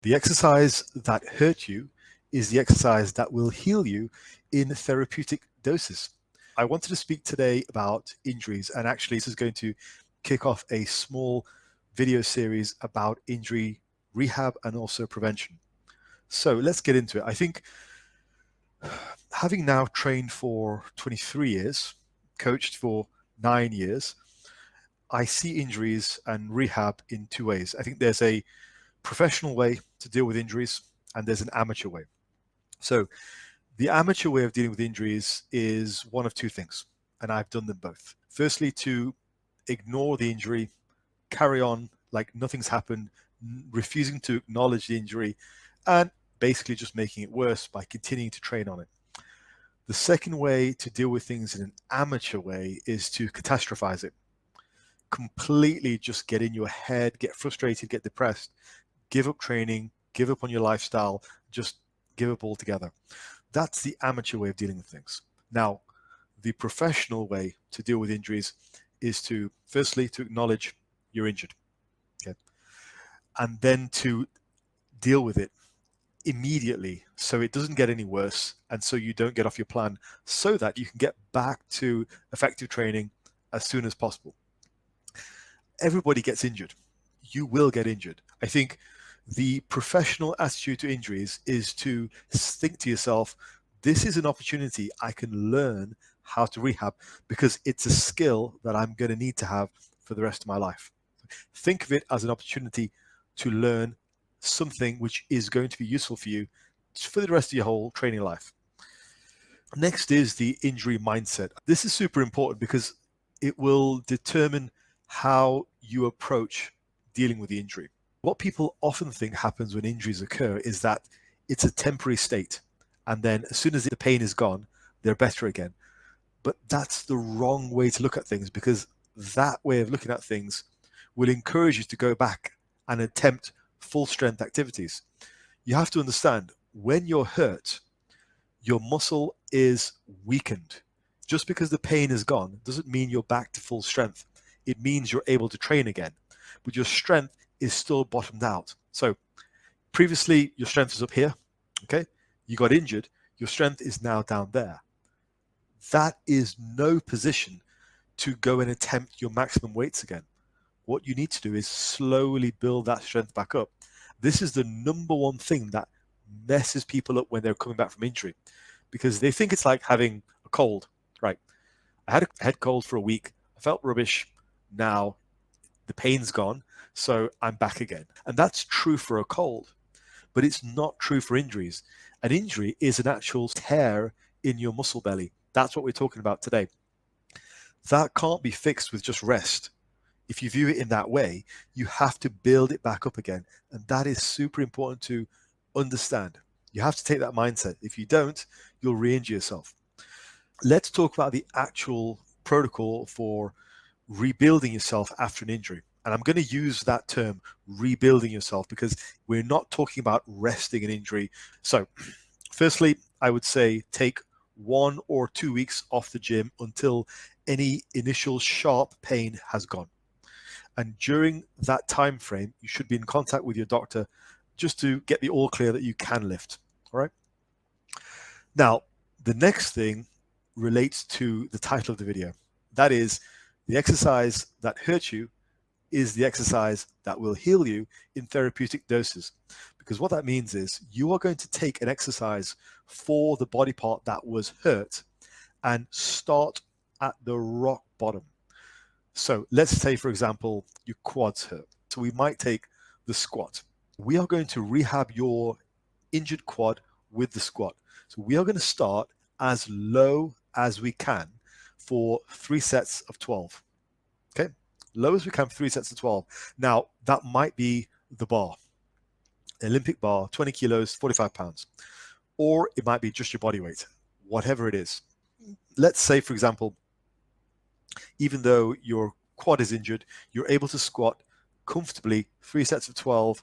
The exercise that hurt you is the exercise that will heal you in therapeutic doses. I wanted to speak today about injuries, and actually, this is going to kick off a small video series about injury rehab and also prevention. So let's get into it. I think having now trained for 23 years, coached for 9 years, I see injuries and rehab in two ways. I think there's a professional way to deal with injuries and there's an amateur way. So the amateur way of dealing with injuries is one of two things, and I've done them both. Firstly, to ignore the injury, carry on like nothing's happened, refusing to acknowledge the injury, and basically just making it worse by continuing to train on it. The second way to deal with things in an amateur way is to catastrophize it. Completely just get in your head, get frustrated, get depressed, give up training, give up on your lifestyle, just give up altogether. That's the amateur way of dealing with things. Now, the professional way to deal with injuries is to, firstly, to acknowledge you're injured, okay, and then to deal with it immediately so it doesn't get any worse and so you don't get off your plan so that you can get back to effective training as soon as possible. Everybody gets injured. You will get injured. I think the professional attitude to injuries is to think to yourself, this is an opportunity I can learn how to rehab because it's a skill that I'm going to need to have for the rest of my life. Think of it as an opportunity to learn something which is going to be useful for you for the rest of your whole training life. Next is the injury mindset. This is super important because it will determine how you approach dealing with the injury. What people often think happens when injuries occur is that it's a temporary state, and then as soon as the pain is gone, they're better again. But that's the wrong way to look at things, because that way of looking at things will encourage you to go back and attempt full strength activities. You have to understand, when you're hurt, your muscle is weakened. Just because the pain is gone doesn't mean you're back to full strength. It means you're able to train again, but your strength is still bottomed out. So previously your strength was up here, okay? You got injured, your strength is now down there. That is no position to go and attempt your maximum weights again. What you need to do is slowly build that strength back up. This is the number one thing that messes people up when they're coming back from injury, because they think it's like having a cold, right? I had a head cold for a week. I felt rubbish. Now the pain's gone, so I'm back again. And that's true for a cold, but it's not true for injuries. An injury is an actual tear in your muscle belly. That's what we're talking about today. That can't be fixed with just rest. If you view it in that way, you have to build it back up again. And that is super important to understand. You have to take that mindset. If you don't, you'll re-injure yourself. Let's talk about the actual protocol for rebuilding yourself after an injury. And I'm going to use that term, rebuilding yourself, because we're not talking about resting an injury. So firstly, I would say take 1 or 2 weeks off the gym until any initial sharp pain has gone. And during that time frame, you should be in contact with your doctor just to get the all clear that you can lift. All right. Now, the next thing relates to the title of the video. That is, the exercise that hurts you is the exercise that will heal you in therapeutic doses. Because what that means is you are going to take an exercise for the body part that was hurt and start at the rock bottom. So let's say, for example, your quads hurt. So we might take the squat. We are going to rehab your injured quad with the squat. So we are going to start as low as we can for 3 sets of 12. Okay, low as we can for 3 sets of 12. Now, that might be the bar, Olympic bar, 20 kilos, 45 pounds. Or it might be just your body weight, whatever it is. Let's say, for example, even though your quad is injured, you're able to squat comfortably 3 sets of 12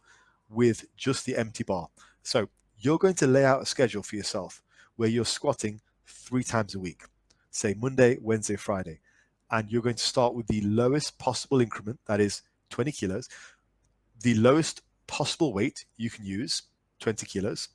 with just the empty bar. So you're going to lay out a schedule for yourself where you're squatting 3 times a week, say Monday, Wednesday, Friday. And you're going to start with the lowest possible increment, that is 20 kilos. The lowest possible weight you can use, 20 kilos,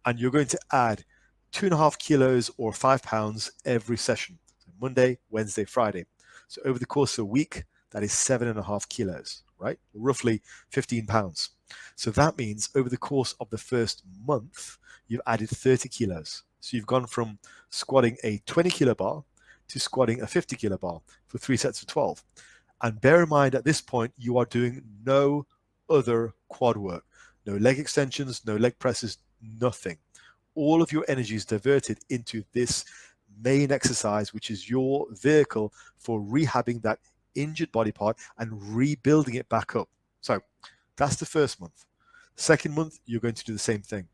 and you're going to add 2.5 kilos or 5 pounds every session. So Monday, Wednesday, Friday. So over the course of a week, that is 7.5 kilos, right? Roughly 15 pounds. So that means over the course of the first month, you've added 30 kilos. So you've gone from squatting a 20 kilo bar to squatting a 50 kilo bar for 3 sets of 12. And bear in mind at this point, you are doing no other quad work, no leg extensions, no leg presses, nothing. All of your energy is diverted into this main exercise, which is your vehicle for rehabbing that injured body part and rebuilding it back up. So that's the first month. Second month, you're going to do the same thing.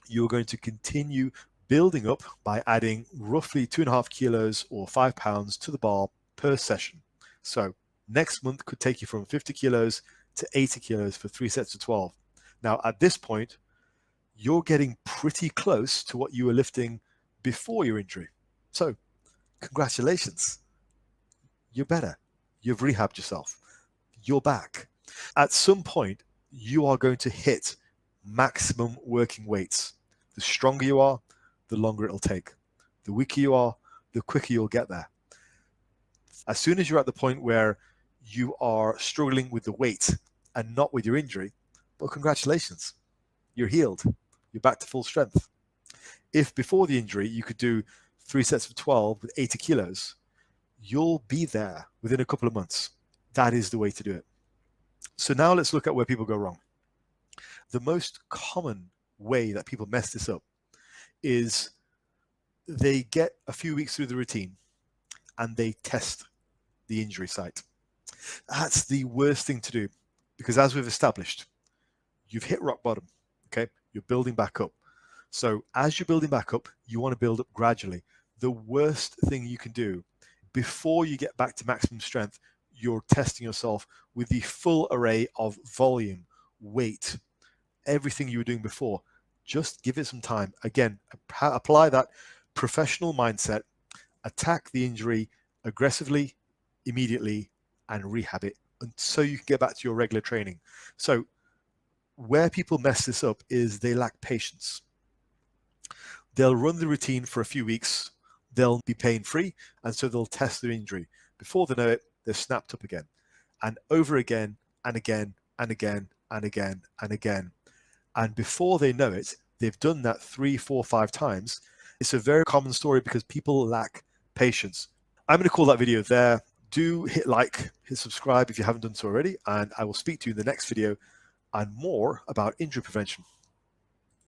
You're going to continue building up by adding roughly 2.5 kilos or 5 pounds to the bar per session. So next month could take you from 50 kilos to 80 kilos for 3 sets of 12. Now, at this point, you're getting pretty close to what you were lifting before your injury. So congratulations. You're better. You've rehabbed yourself. You're back. At some point, you are going to hit maximum working weights. The stronger you are, the longer it'll take. The weaker you are, the quicker you'll get there. As soon as you're at the point where you are struggling with the weight and not with your injury, well, congratulations. You're healed. You're back to full strength. If before the injury you could do 3 sets of 12 with 80 kilos, you'll be there within a couple of months. That is the way to do it. So now let's look at where people go wrong. The most common way that people mess this up is they get a few weeks through the routine and they test the injury site. That's the worst thing to do because, as we've established, you've hit rock bottom. Okay, you're building back up. So as you're building back up, you want to build up gradually. The worst thing you can do before you get back to maximum strength, you're testing yourself with the full array of volume, weight, everything you were doing before. Just give it some time. Again, apply that professional mindset, attack the injury aggressively, immediately, and rehab it so you can get back to your regular training. So where people mess this up is they lack patience. They'll run the routine for a few weeks, they'll be pain-free, and so they'll test their injury. Before they know it, they're snapped up again, and over again, and again, and again, and again, and again. And before they know it, they've done that 3, 4, 5 times. It's a very common story because people lack patience. I'm going to call that video there. Do hit like, hit subscribe if you haven't done so already, and I will speak to you in the next video and more about injury prevention.